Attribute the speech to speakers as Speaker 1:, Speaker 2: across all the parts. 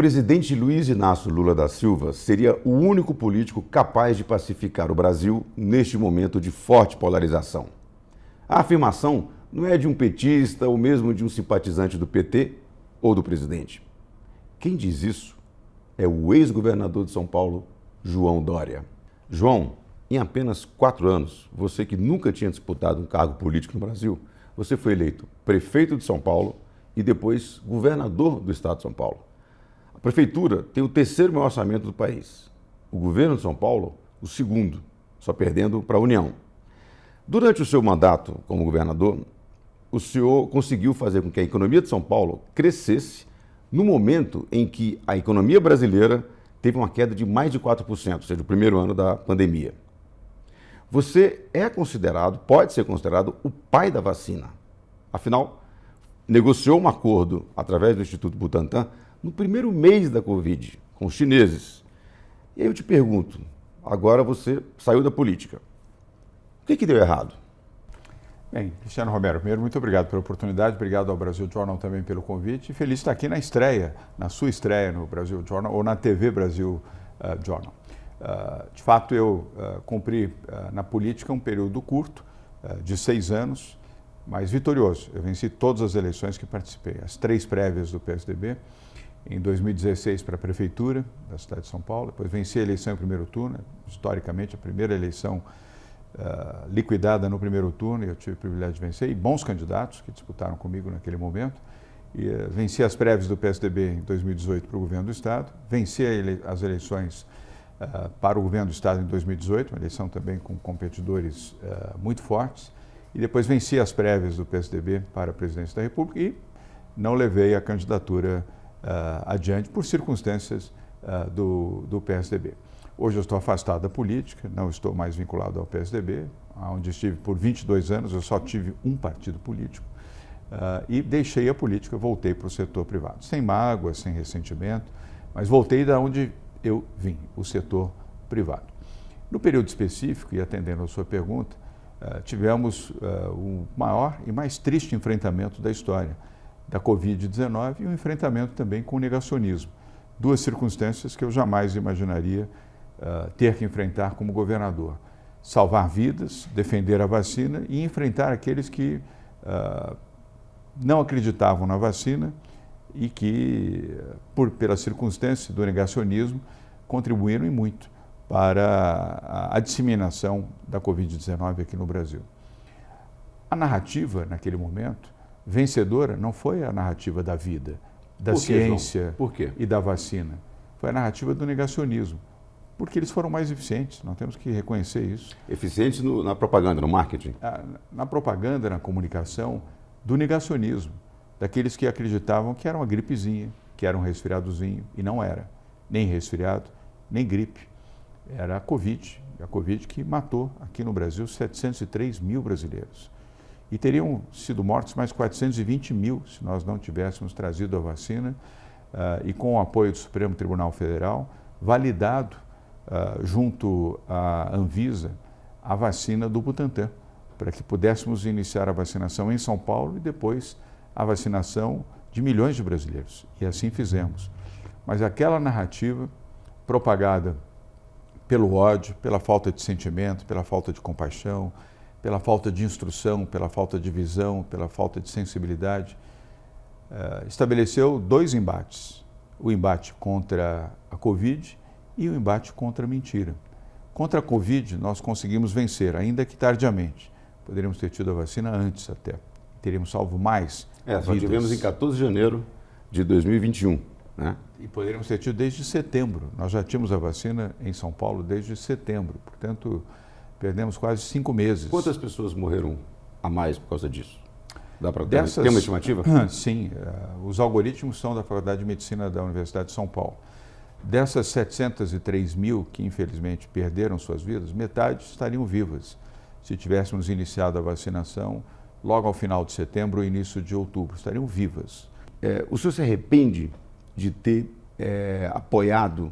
Speaker 1: presidente Luiz Inácio Lula da Silva seria o único político capaz de pacificar o Brasil neste momento de forte polarização. A afirmação não é de um petista ou mesmo de um simpatizante do PT ou do presidente. Quem diz isso é o ex-governador de São Paulo, João Dória. João, em apenas 4 anos, você que nunca tinha disputado um cargo político no Brasil, você foi eleito prefeito de São Paulo e depois governador do estado de São Paulo. A prefeitura tem o 3º maior orçamento do país. O governo de São Paulo, o 2º, só perdendo para a União. Durante o seu mandato como governador, o senhor conseguiu fazer com que a economia de São Paulo crescesse no momento em que a economia brasileira teve uma queda de mais de 4%, ou seja, o primeiro ano da pandemia. Você é considerado, pode ser considerado, o pai da vacina. Afinal, negociou um acordo através do Instituto Butantan no primeiro mês da Covid, com os chineses. E aí eu te pergunto, agora você saiu da política. O que deu errado?
Speaker 2: Bem, Cristiano Romero, primeiro, muito obrigado pela oportunidade, obrigado ao Brasil Journal também pelo convite e feliz de estar aqui na estreia, na sua estreia no Brasil Journal ou na TV Brasil Journal. De fato, eu cumpri na política um período curto, de 6 anos, mas vitorioso. Eu venci todas as eleições que participei, as 3 prévias do PSDB, em 2016 para a Prefeitura da cidade de São Paulo, depois venci a eleição em primeiro turno, historicamente a primeira eleição liquidada no primeiro turno, e eu tive o privilégio de vencer, e bons candidatos que disputaram comigo naquele momento. E, venci as prévias do PSDB em 2018 para o governo do Estado, venci as eleições para o governo do Estado em 2018, uma eleição também com competidores muito fortes, e depois venci as prévias do PSDB para a presidência da República e não levei a candidatura adiante por circunstâncias do PSDB. Hoje eu estou afastado da política, não estou mais vinculado ao PSDB, onde estive por 22 anos, eu só tive um partido político, e deixei a política, voltei para o setor privado, sem mágoa, sem ressentimento, mas voltei da onde eu vim, o setor privado. No período específico, e atendendo a sua pergunta, tivemos o maior e mais triste enfrentamento da história da Covid-19 e um enfrentamento também com o negacionismo. 2 circunstâncias que eu jamais imaginaria ter que enfrentar como governador. Salvar vidas, defender a vacina e enfrentar aqueles que não acreditavam na vacina e que, pela circunstância do negacionismo, contribuíram e muito para a disseminação da Covid-19 aqui no Brasil. A narrativa, naquele momento, vencedora não foi a narrativa da vida, da ciência e da vacina. Foi a narrativa do negacionismo, porque eles foram mais eficientes, nós temos que reconhecer isso.
Speaker 1: Eficientes na propaganda, no marketing?
Speaker 2: Na propaganda, na comunicação, do negacionismo, daqueles que acreditavam que era uma gripezinha, que era um resfriadozinho, e não era, nem resfriado, nem gripe. Era a Covid que matou aqui no Brasil 703 mil brasileiros. E teriam sido mortos mais 420 mil se nós não tivéssemos trazido a vacina e com o apoio do Supremo Tribunal Federal, validado junto à Anvisa a vacina do Butantan, para que pudéssemos iniciar a vacinação em São Paulo e depois a vacinação de milhões de brasileiros. E assim fizemos. Mas aquela narrativa propagada pelo ódio, pela falta de sentimento, pela falta de compaixão, pela falta de instrução, pela falta de visão, pela falta de sensibilidade, estabeleceu 2 embates. O embate contra a Covid e o embate contra a mentira. Contra a Covid, nós conseguimos vencer, ainda que tardiamente. Poderíamos ter tido a vacina antes até. Teríamos salvo mais vidas.
Speaker 1: Só tivemos em 14 de janeiro de 2021. Né?
Speaker 2: E poderíamos ter tido desde setembro. Nós já tínhamos a vacina em São Paulo desde setembro. Portanto, perdemos quase 5 meses.
Speaker 1: Quantas pessoas morreram a mais por causa disso? Dá para ter uma estimativa?
Speaker 2: Sim. Os algoritmos são da Faculdade de Medicina da Universidade de São Paulo. Dessas 703 mil que, infelizmente, perderam suas vidas, metade estariam vivas se tivéssemos iniciado a vacinação logo ao final de setembro ou início de outubro. Estariam vivas.
Speaker 1: O senhor se arrepende de ter apoiado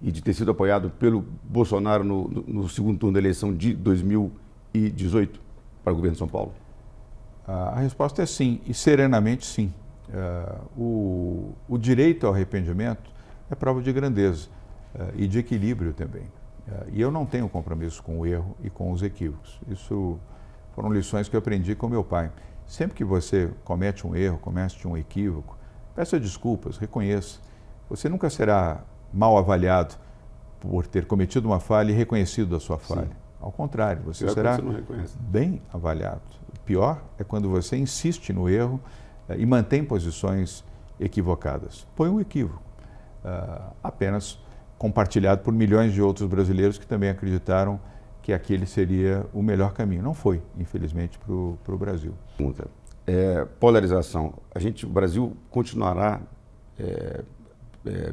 Speaker 1: e de ter sido apoiado pelo Bolsonaro no segundo turno da eleição de 2018 para o governo de São Paulo?
Speaker 2: A resposta é sim, e serenamente sim. O direito ao arrependimento é prova de grandeza e de equilíbrio também. E eu não tenho compromisso com o erro e com os equívocos. Isso foram lições que eu aprendi com meu pai. Sempre que você comete um erro, comete um equívoco, peça desculpas, reconheça. Você nunca será mal avaliado por ter cometido uma falha e reconhecido a sua falha. Sim. Ao contrário, você será bem avaliado. O pior é quando você insiste no erro e mantém posições equivocadas. Foi um equívoco, apenas compartilhado por milhões de outros brasileiros que também acreditaram que aquele seria o melhor caminho. Não foi, infelizmente, para o Brasil.
Speaker 1: Polarização. O Brasil continuará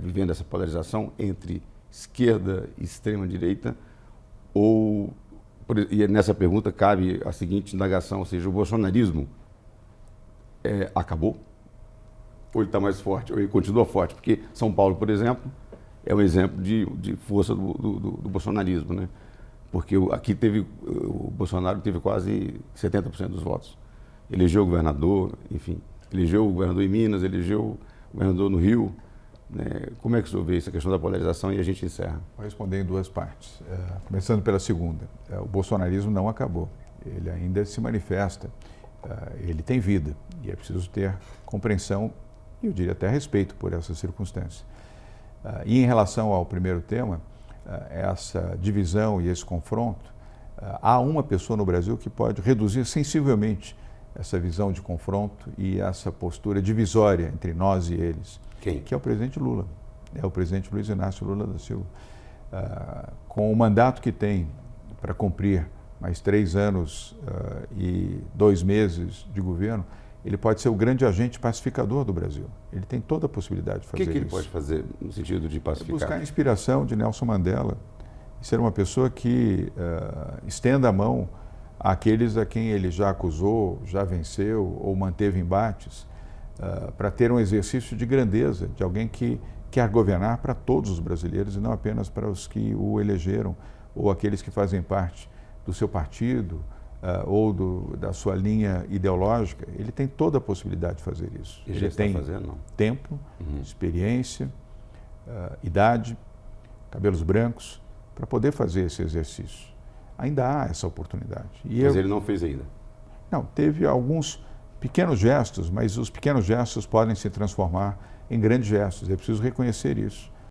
Speaker 1: vivendo essa polarização entre esquerda e extrema-direita? E nessa pergunta cabe a seguinte indagação, ou seja, o bolsonarismo acabou? Ou ele está mais forte? Ou ele continua forte? Porque São Paulo, por exemplo, é um exemplo de força do bolsonarismo, né? Porque aqui o Bolsonaro teve quase 70% dos votos. Elegeu o governador, enfim, elegeu o governador em Minas, elegeu o governador no Rio. Né? Como é que o senhor vê essa questão da polarização e a gente encerra?
Speaker 2: Vou responder em duas partes. Começando pela segunda, o bolsonarismo não acabou, ele ainda se manifesta, ele tem vida e é preciso ter compreensão e eu diria até respeito por essa circunstância. E em relação ao primeiro tema, essa divisão e esse confronto, há uma pessoa no Brasil que pode reduzir sensivelmente essa visão de confronto e essa postura divisória entre nós e eles.
Speaker 1: Quem?
Speaker 2: Que é o presidente Lula, é o presidente Luiz Inácio Lula da Silva. Com o mandato que tem para cumprir mais 3 anos e 2 meses de governo, ele pode ser o grande agente pacificador do Brasil. Ele tem toda a possibilidade de fazer isso.
Speaker 1: O que ele pode fazer no sentido de pacificar?
Speaker 2: Buscar a inspiração de Nelson Mandela e ser uma pessoa que estenda a mão àqueles a quem ele já acusou, já venceu ou manteve embates, para ter um exercício de grandeza, de alguém que quer governar para todos os brasileiros e não apenas para os que o elegeram ou aqueles que fazem parte do seu partido ou da sua linha ideológica. Ele tem toda a possibilidade de fazer isso.
Speaker 1: E
Speaker 2: ele tem tempo, experiência, idade, cabelos brancos, para poder fazer esse exercício. Ainda há essa oportunidade.
Speaker 1: Mas ele não fez ainda?
Speaker 2: Não, teve alguns pequenos gestos, mas os pequenos gestos podem se transformar em grandes gestos. É preciso reconhecer isso.